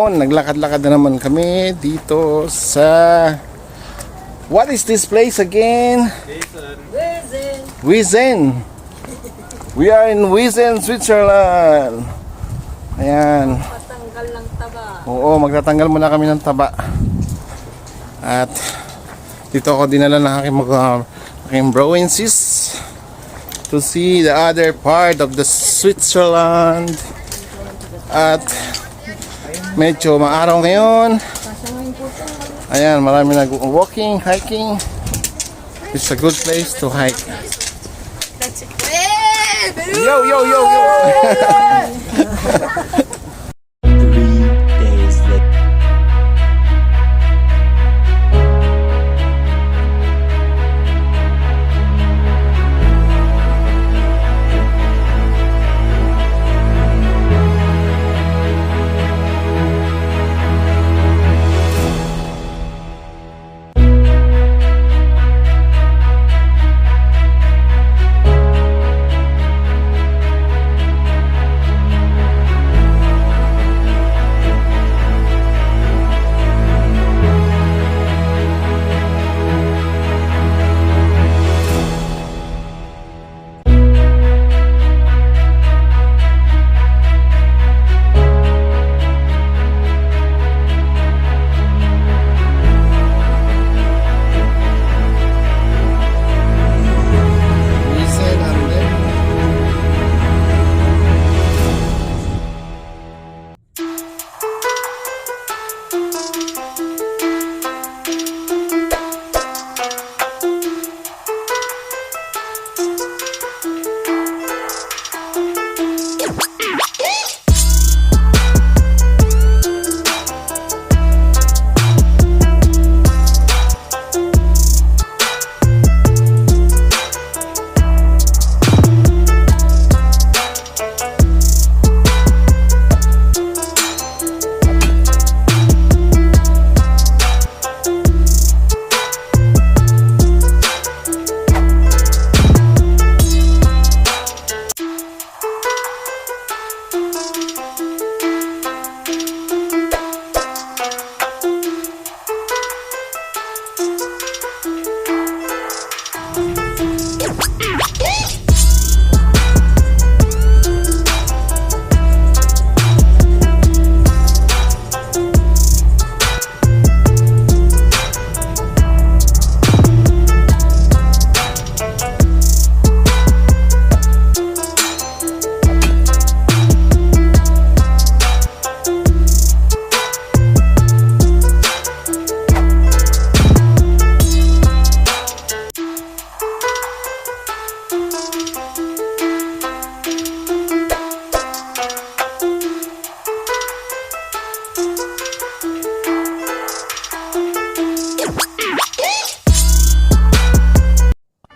ngayon, naglakad-lakad na naman kami dito sa... What is this place again? Wiesen. We are in Wiesen, Switzerland. Ayan. Patanggal ng taba. Oo, magtatanggal muna kami ng taba. At dito ako dinala ng aking bro and sis to see the other part of the Switzerland. At medyo maaraw ngayon. Ayan, marami nag-walking, hiking. It's a good place to hike. Yo, yo, yo, yo! 3 days later.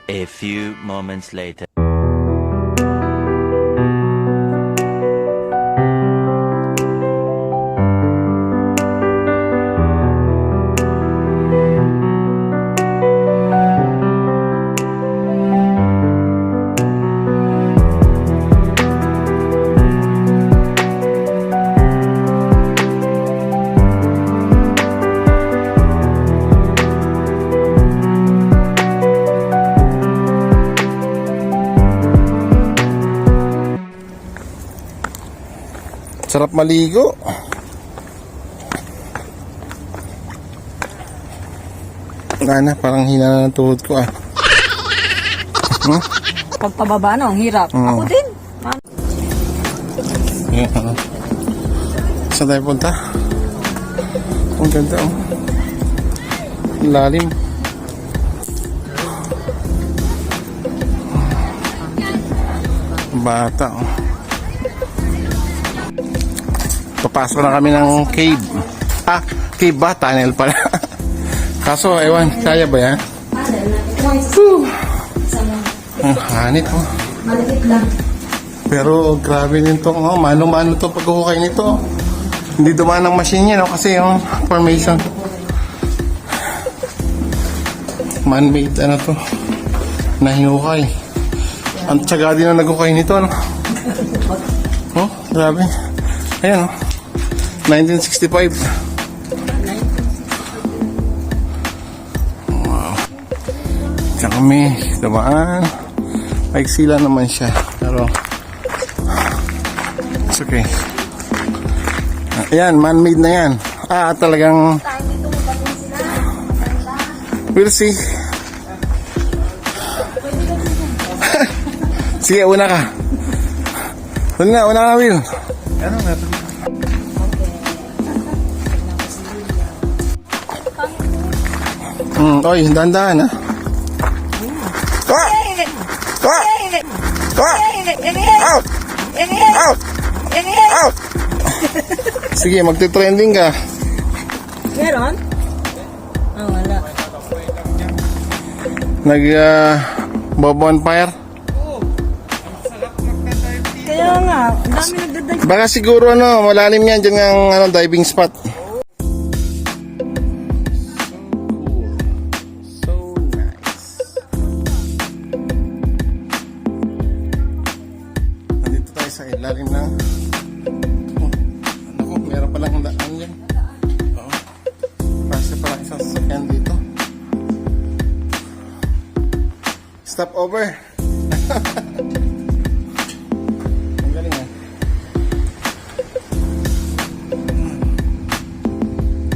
A few moments later. Sarap maligo. Gana, parang hina na ng tuhod ko ah. Pagpababa no, ang hirap. Ako din. Yeah. Saan tayo punta? Ang ganda oh. Lalim. Bata oh. Papasok na kami ng cave. Ah, cave ba? Tunnel pala. Kaso, ewan, kaya ba yan? Ang hanit oh. Malapit lang. Pero grabe din to, oh, mano-mano to paghuhukay nito. Hindi dumaan ng machine yan, oh, kasi yung formation. Man-made, ano to, na hinukay. Ang tiyaga din na naghukay nito, no? Oh, grabe. Ayan, oh. 1965. Wow. Diyan kami, dumaan. Paiksila naman siya. Pero, it's okay. Ayan, man-made na yan. Talagang we'll see. Sige, una ka. Una ka, Will. Ano nga ito? Oy, dahan-dahan, ha? Out! Out! Out! Sige, magte-trending ka. Meron? Wala. Bonfire? Kaya nga, ang dami nagdaday. Baka siguro malalim yan dyan ng diving spot. So nice. Nandito tayo sa ilalim ng meron palang daan yan. Oo. Kasi palang isang sasakyan dito. Stop over. Ang galing, ah.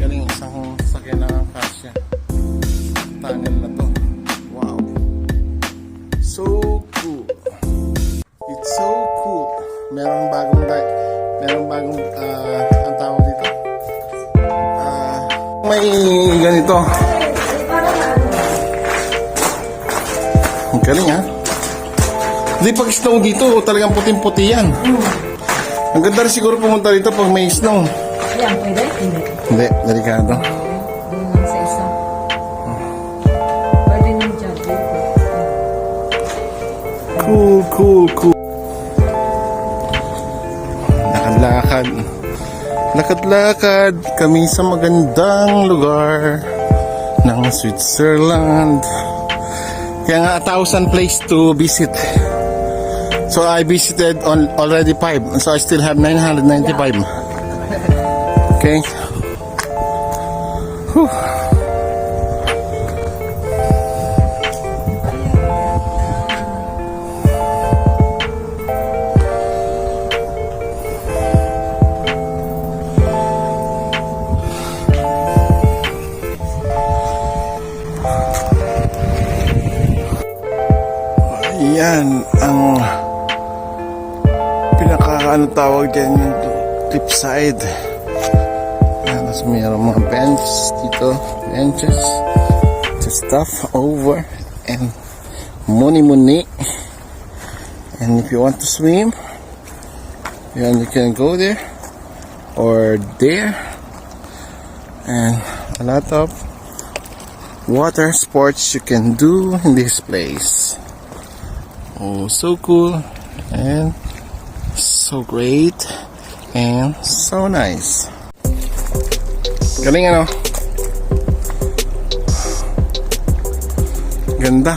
Galing, isang sasakyan na kasya. Tunnel na to. Wow. So cool. It's so cool. Merong bagong ang tawag dito. May ganito. Ang galing, ha? Hindi, pag snow dito, talagang puting-puti yan. Ang ganda rin siguro pumunta dito pag may snow. Ayan, pwede? Hindi. Hindi, delikado. Doon lang sa isa. Pwede nang dyan. Cool. Lakad-lakad kami sa magandang lugar ng Switzerland. Kaya nga 1,000 place to visit. So I visited already 5. So I still have 995. Okay. Whew. Yan ang tawag dyan, yung cliffside. Yan, tapos mayroong mga benches to stuff over and muni. And if you want to swim, then you can go there or there. And a lot of water sports you can do in this place. Oh, so cool and so great and so nice. Galing, ano? Ganda.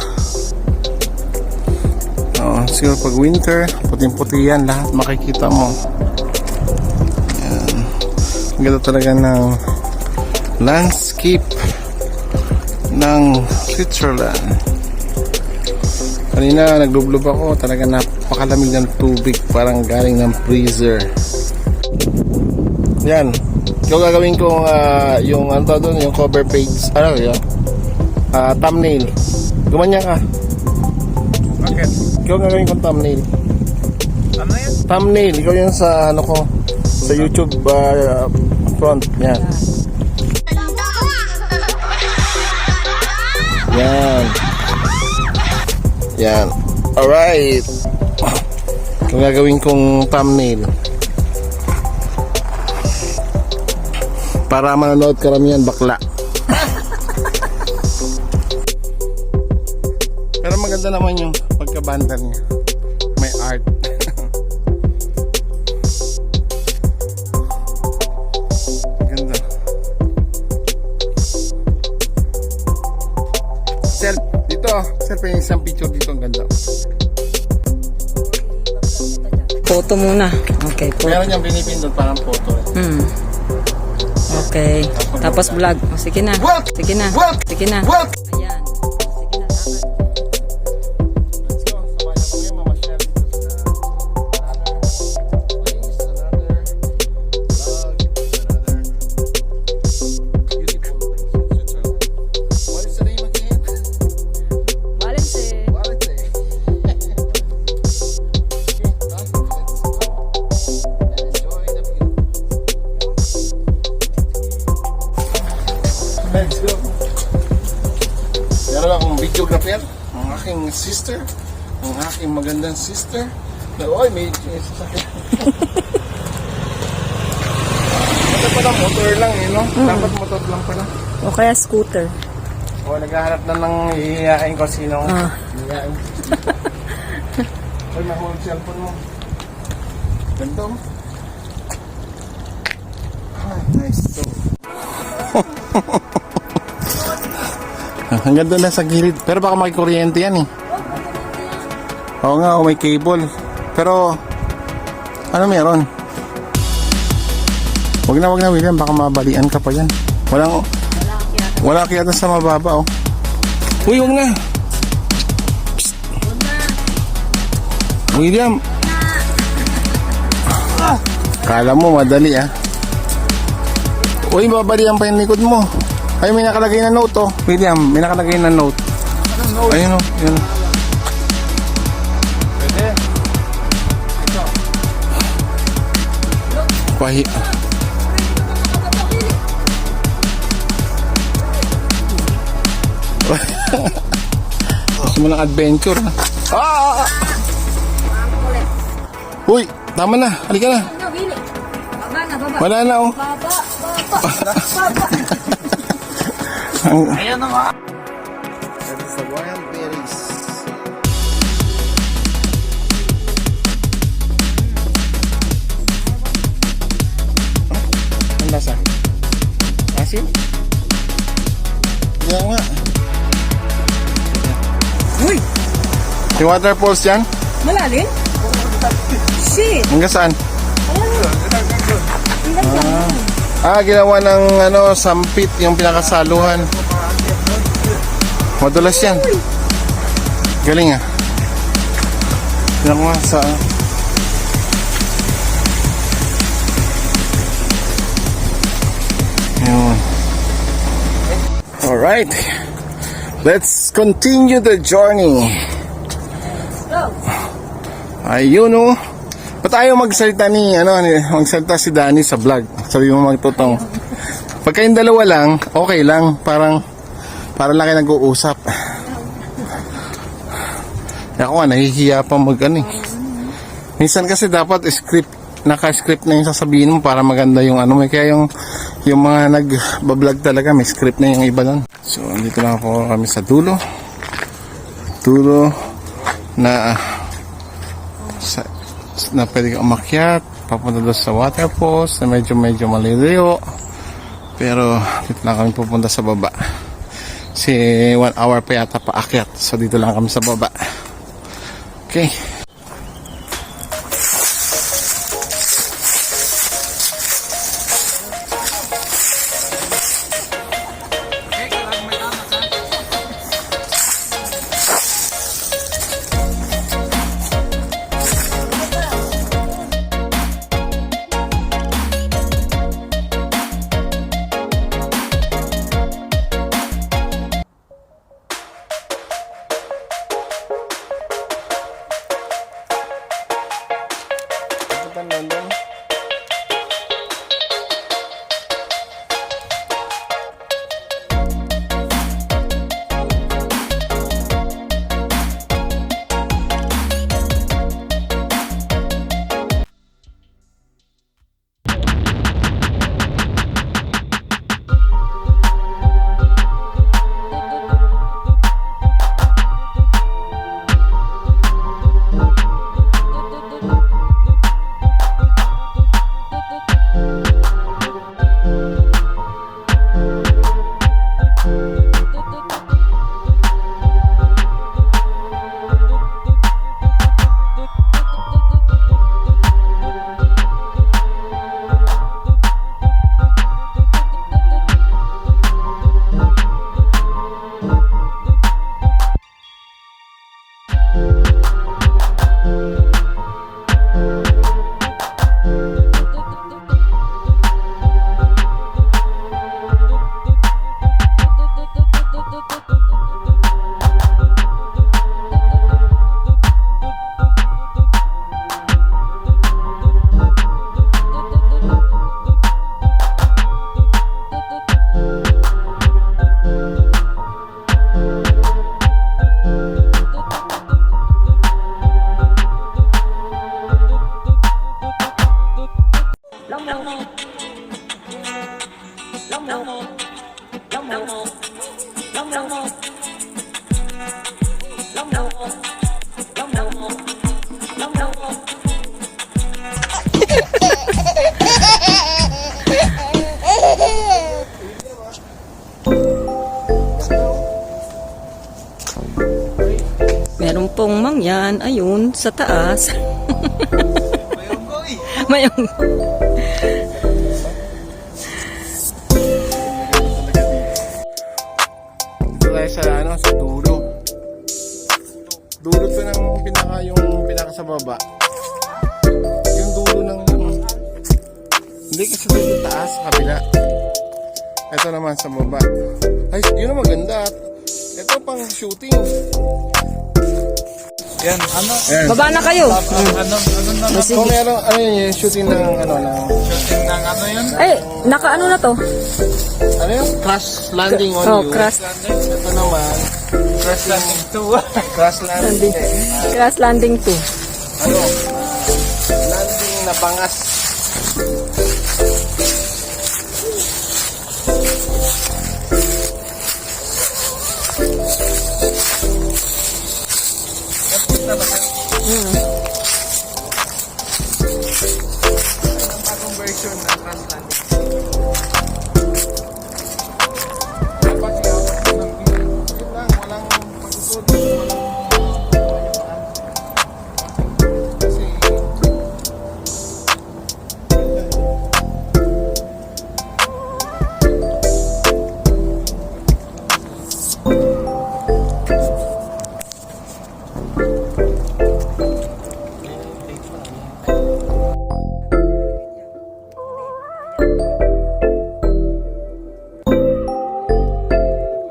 Siguro pag winter, puting-puti yan, lahat makikita mo. Yan. Ganda talaga ng landscape ng Switzerland. Kanina naglublob ako, talaga napakalamig ng tubig, parang galing ng freezer. Yan. Yung gagawin kong yung doon, yung cover page, yun? Thumbnail. Gumanyan ka. Bakit? Ikaw gagawin kong thumbnail. Ano yan? Thumbnail, ikaw yun sa ko, sa YouTube front. Yan. Yan. Alright. Ito gagawin kong thumbnail. Para manonood karamihan bakla. Pero maganda naman yung pagkabandal niya. May art. Ganda. Dito, pwede isang picture dito, ang ganda. Photo muna. Okay, photo. Meron niyang pinipindot parang photo. Okay. Tapos vlog. O, sige na. Sige na. Sige na. Ayan. Sige na. Let's go. Sabay na kami mamasyal dito sa another place, another vlog, another beautiful place in Switzerland. What is the name again? Valence. Valente. Okay, let's go and enjoy the view. Let's go. Meron akong videographer, ang aking sister, ang aking magandang sister. Oy, may sasakyan. Ito pala, motor lang eh, no? Dapat motor lang pala. O kaya scooter. O, naghahanap na ng hihiyain ko sino. Ah. Hihiyain. Oy, mahulog cellphone mo. Ganito. Ah, nice. So, hanggang doon na sa gilid. Pero baka makikuryente yan eh. Oo nga, may cable. Pero, ano meron? Wag na William, baka mabalian ka pa yan. Wala kaya sa mababa oh. Uy, wag na. Psst. William. Kala mo madali ah. Uy, babalian pa yung likod mo. Ay, may nakalagay na note oh. William, may nakalagay na note. Ayun oh, yun. Pwede. Ito. Pahi. Gusto mo ng adventure ha? Uy, tama na. Halika na. Wala na oh. Ayan na mga. That is the wild berries. Ang lasa? Asin? Yan nga. Uy! Yung waterfalls yan? Malalim? Shit! Hanggang saan? Ginawa ng sampit yung pinakasaluhan. Madulas yan. Galing ah. Tingnan ko nga sa... Yun. Alright. Let's continue the journey. Ayun oh. Ba't ayaw magsalita magsalita si Danny sa vlog? Sabi mo magtutong. Pagka yung dalawa lang, okay lang. Parang lang kayo nag-uusap. Ako nga, nahihiya pa Minsan kasi dapat naka-script na yung sasabihin mo para maganda yung Kaya yung mga nag-vlog talaga, may script na yung iba nun. So, dito na ako kami sa dulo. Dulo na pwede kang umakyat papunta doon sa waterfalls na medyo maliliyo, pero dito lang kami pupunta sa baba kasi 1 hour pa yata paakyat, so dito lang kami sa baba. Okay. Meron pong mangyan, ayun, sa taas. Mayong. Dito tayo sa sa dulo. Dulo to ng yung pinaka sa baba. Yung dulo ng hindi kasi dito taas sa kabila. Ito naman sa baba. Ay, yun ang maganda. Ito pang shooting. Yan, ano? Ayan. Baba na kayo. Ano na Kung meron, yung shooting ng shooting ng ano yun? Ay, naka ano na to? ano yung crash landing on Oh, you. crash. Ito naman, Crash landing 2. crash landing. Crash landing 2. Ano? Landing na bangas. Ang bagong version ng crash landing. Dapat ihawak mo lang. Yun lang, walang pagsusod, kasi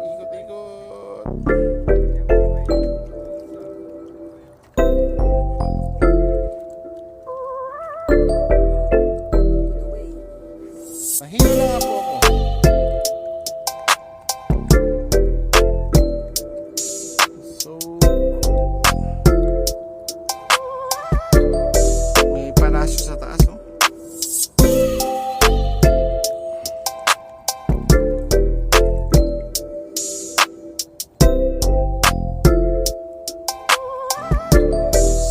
ikot-ikot. Mahilo na nga po ako. So, may palasyo sa taas, oh.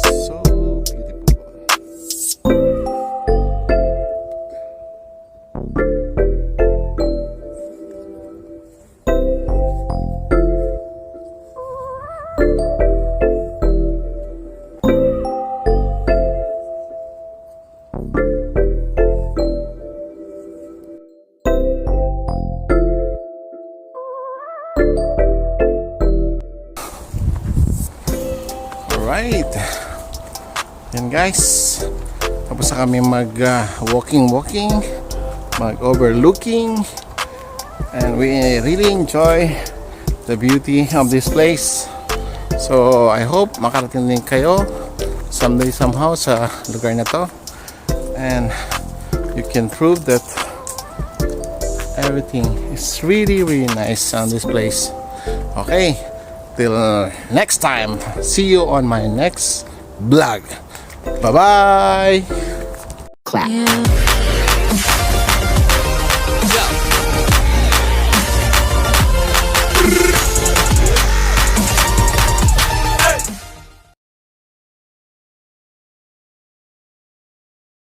So beautiful. Alright. Yan guys. Tapos na kami mag walking, mag overlooking. And we really enjoy the beauty of this place. So I hope makarating din kayo someday somehow sa lugar na to. And you can prove that everything is really nice on this place. Okay. Till next time, see you on my next vlog. Bye bye. Yeah.